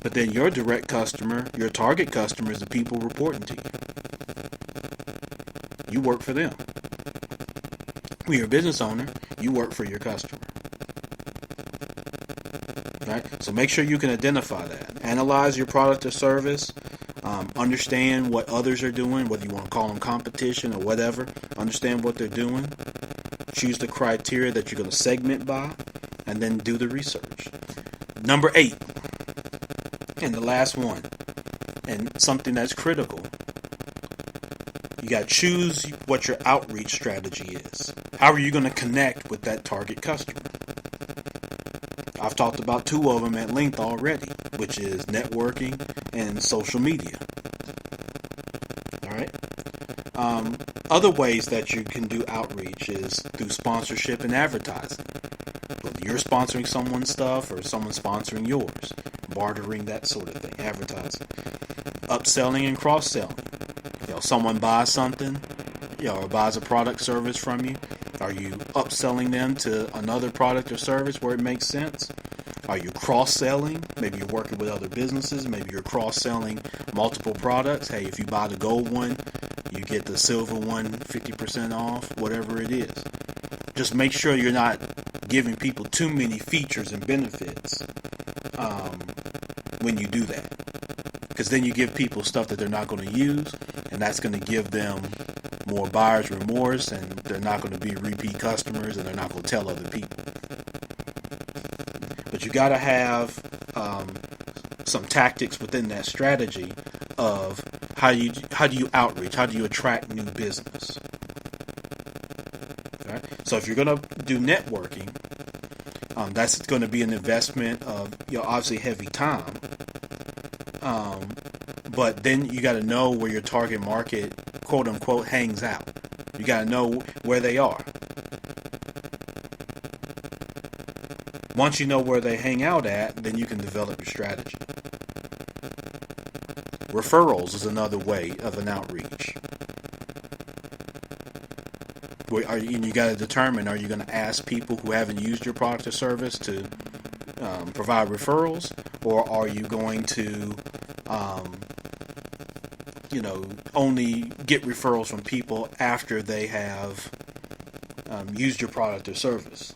[SPEAKER 1] but then your direct customer, your target customer is the people reporting to you. You work for them. When you're a business owner, you work for your customer. Right? So make sure you can identify that. Analyze your product or service. Understand what others are doing, whether you want to call them competition or whatever. Understand what they're doing. Choose the criteria that you're going to segment by, and then do the research. Number 8, and the last one, and something that's critical. You got to choose what your outreach strategy is. How are you going to connect with that target customer? I've talked about 2 of them at length already, which is networking and social media. All right. Other ways that you can do outreach is through sponsorship and advertising. Whether you're sponsoring someone's stuff or someone sponsoring yours, bartering, that sort of thing, advertising. Upselling and cross-selling. Someone buys something, or buys a product service from you. Are you upselling them to another product or service where it makes sense? Are you cross-selling? Maybe you're working with other businesses. Maybe you're cross-selling multiple products. Hey, if you buy the gold one, you get the silver one 50% off, whatever it is. Just make sure you're not giving people too many features and benefits when you do that. Because then you give people stuff that they're not going to use, and that's going to give them more buyer's remorse, and they're not going to be repeat customers, and they're not going to tell other people. But you got to have some tactics within that strategy of how do you outreach, how do you attract new business. All right? So if you're going to do networking, that's going to be an investment of obviously heavy time. But then you got to know where your target market, quote unquote, hangs out. You got to know where they are. Once you know where they hang out at, then you can develop your strategy. Referrals is another way of an outreach. And you got to determine, are you going to ask people who haven't used your product or service to provide referrals, or are you going to only get referrals from people after they have used your product or service?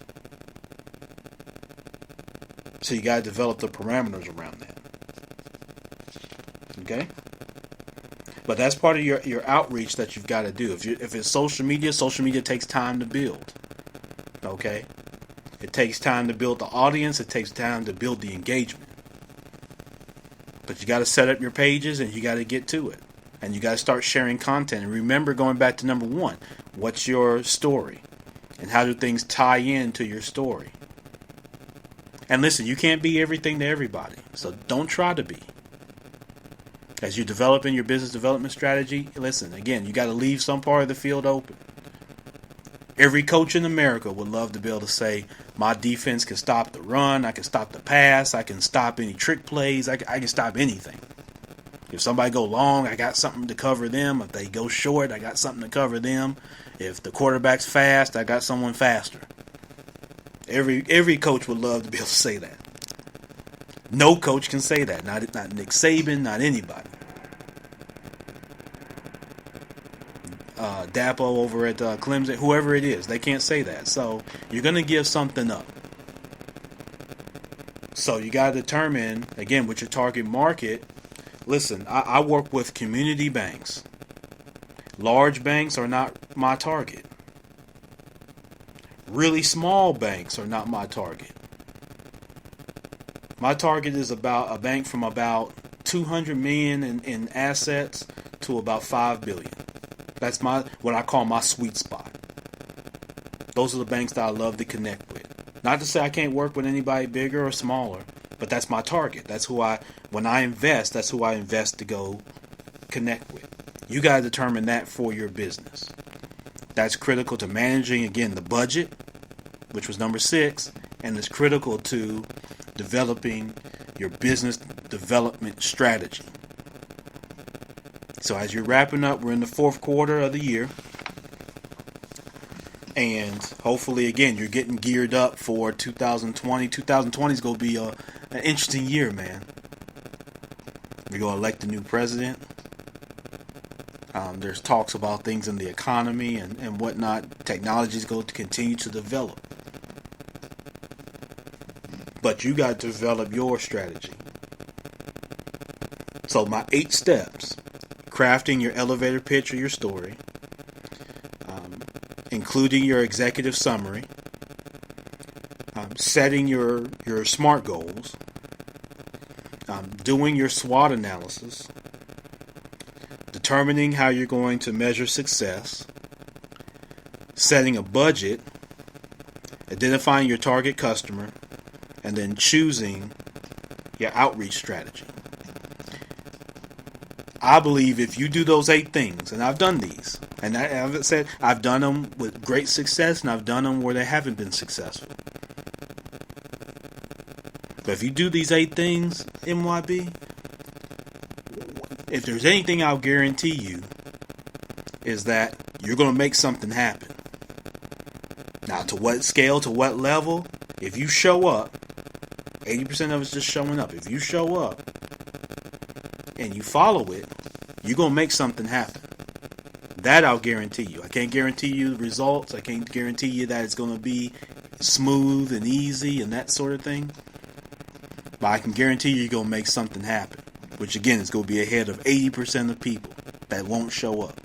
[SPEAKER 1] So you got to develop the parameters around that. Okay? But that's part of your outreach that you've got to do. If it's social media takes time to build. Okay? It takes time to build the audience. It takes time to build the engagement. But you got to set up your pages and you got to get to it. And you got to start sharing content. And remember, going back to number one, what's your story? And how do things tie into your story? And listen, you can't be everything to everybody. So don't try to be. As you're developing your business development strategy, listen, again, you got to leave some part of the field open. Every coach in America would love to be able to say, my defense can stop the run, I can stop the pass, I can stop any trick plays, I can stop anything. If somebody go long, I got something to cover them. If they go short, I got something to cover them. If the quarterback's fast, I got someone faster. Every coach would love to be able to say that. No coach can say that. Not Nick Saban, not anybody. Dapo over at Clemson, whoever it is, they can't say that. So you're going to give something up. So you got to determine, again, with your target market. Listen, I work with community banks. Large banks are not my target. Really small banks are not my target. My target is about a bank from about 200 million in assets to about 5 billion. That's what I call my sweet spot. Those are the banks that I love to connect with. Not to say I can't work with anybody bigger or smaller, but that's my target. That's when I invest, that's who I invest to go connect with. You got to determine that for your business. That's critical to managing, again, the budget, which was number 6, and it's critical to developing your business development strategy. So as you're wrapping up, we're in the 4th quarter of the year. And hopefully, again, you're getting geared up for 2020. 2020 is going to be an interesting year, man. We're going to elect a new president. There's talks about things in the economy and whatnot. Technology is going to continue to develop. But you got to develop your strategy. So my 8 steps: crafting your elevator pitch or your story, including your executive summary, setting your SMART goals, doing your SWOT analysis, determining how you're going to measure success, setting a budget, identifying your target customer, and then choosing your outreach strategy. I believe if you do those 8 things, and I've done these, and I've said I've done them with great success, and I've done them where they haven't been successful. But if you do these 8 things, MYB, if there's anything I'll guarantee you, is that you're going to make something happen. Now, to what scale, to what level, if you show up, 80% of it's just showing up. If you show up and you follow it, you're going to make something happen. That I'll guarantee you. I can't guarantee you the results. I can't guarantee you that it's going to be smooth and easy and that sort of thing. But I can guarantee you you're going to make something happen. Which again is going to be ahead of 80% of people that won't show up.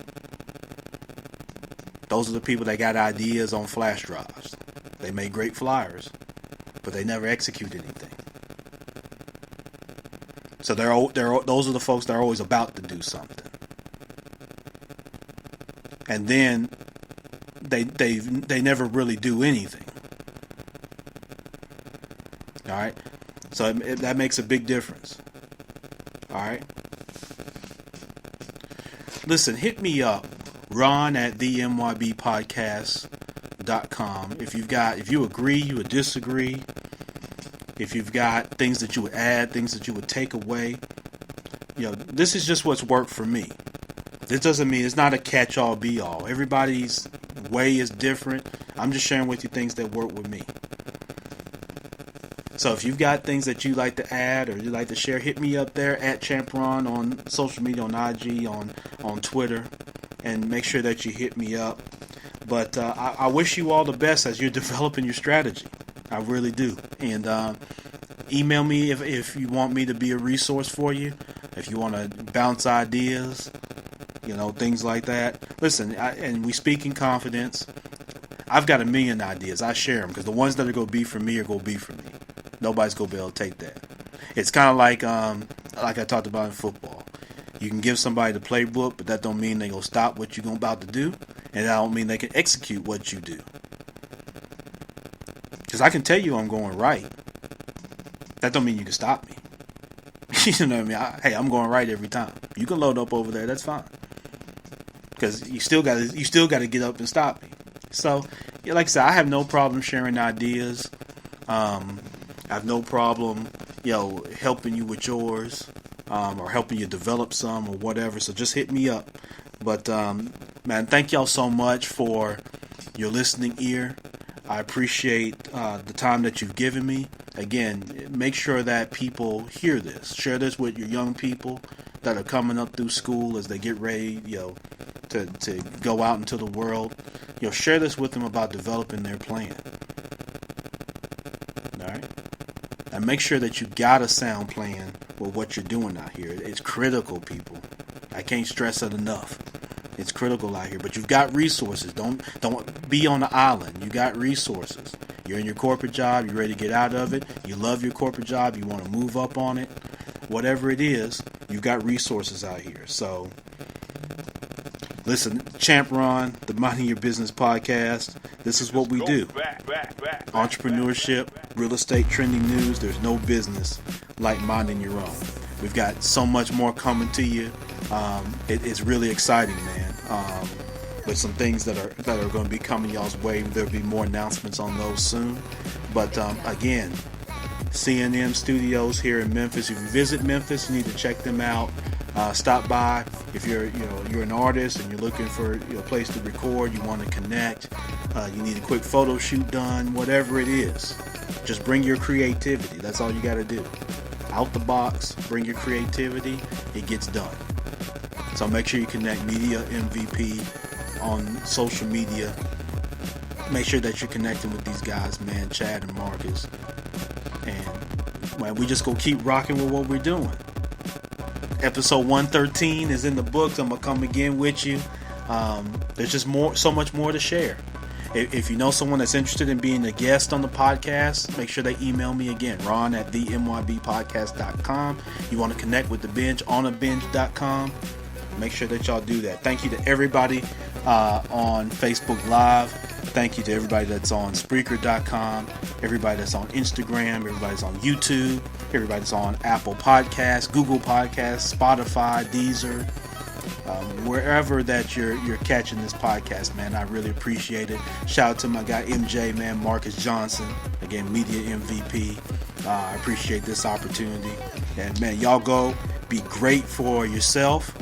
[SPEAKER 1] Those are the people that got ideas on flash drives. They make great flyers, but they never execute anything. So those are the folks that are always about to do something. And then they never really do anything. All right? So that makes a big difference. All right? Listen, hit me up, Ron at themybpodcast.com. If you agree, you would disagree. If you've got things that you would add, things that you would take away. This is just what's worked for me. This doesn't mean it's not a catch-all, be-all. Everybody's way is different. I'm just sharing with you things that work with me. So if you've got things that you like to add or you like to share, hit me up there at ChampRon on social media, on IG, on Twitter, and make sure that you hit me up. But I wish you all the best as you're developing your strategy. I really do. And email me if you want me to be a resource for you. If you want to bounce ideas, things like that. Listen, and we speak in confidence. I've got a million ideas. I share them because the ones that are going to be for me are going to be for me. Nobody's going to be able to take that. It's kind of like I talked about in football. You can give somebody the playbook, but that don't mean they're going to stop what you're about to do, and that don't mean they can execute what you do. Because I can tell you I'm going right. That don't mean you can stop me. You know what I mean? Hey, I'm going right every time. You can load up over there. That's fine. Because you still got to get up and stop me. So, like I said, I have no problem sharing ideas. I have no problem, helping you with yours, or helping you develop some or whatever. So just hit me up. But man, thank y'all so much for your listening ear. I appreciate the time that you've given me. Again, make sure that people hear this. Share this with your young people that are coming up through school as they get ready, to go out into the world. Share this with them about developing their plan. All right? And make sure that you got a sound plan with what you're doing out here. It's critical, people. I can't stress it enough. It's critical out here. But you've got resources. Don't be on the island. You got resources. You're in your corporate job. You're ready to get out of it. You love your corporate job. You want to move up on it. Whatever it is, you've got resources out here. So, listen, Champ Ron, the Minding Your Business podcast. This is what we do. Entrepreneurship, real estate, trending news. There's no business like minding your own. We've got so much more coming to you. It's really exciting, man. With some things that are going to be coming y'all's way. There'll be more announcements on those soon. But again, CNN Studios here in Memphis. If you visit Memphis, you need to check them out. Stop by. If you're an artist and you're looking for a place to record, you want to connect, you need a quick photo shoot done, whatever it is, just bring your creativity. That's all you got to do. Out the box, bring your creativity. It gets done. So make sure you connect Media MVP on social media. Make sure that you're connecting with these guys, man, Chad and Marcus. And man, we just gonna keep rocking with what we're doing. Episode 113 is in the books. I'm gonna come again with you. There's just so much more to share. If you know someone that's interested in being a guest on the podcast, make sure they email me again, ron@themybpodcast.com. You want to connect with The Binge, onabinge.com. Make sure that y'all do that. Thank you to everybody on Facebook Live. Thank you to everybody that's on Spreaker.com, everybody that's on Instagram, everybody that's on YouTube, everybody that's on Apple Podcasts, Google Podcasts, Spotify, Deezer, wherever that you're catching this podcast, man. I really appreciate it. Shout out to my guy MJ, man, Marcus Johnson, again, Media MVP. I appreciate this opportunity. And man, y'all go be great for yourself,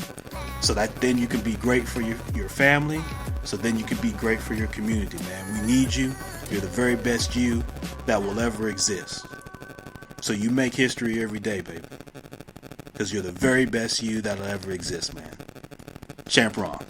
[SPEAKER 1] so that then you can be great for your family, so then you can be great for your community, man. We need you. You're the very best you that will ever exist. So you make history every day, baby. Because you're the very best you that'll ever exist, man. Champ Ron.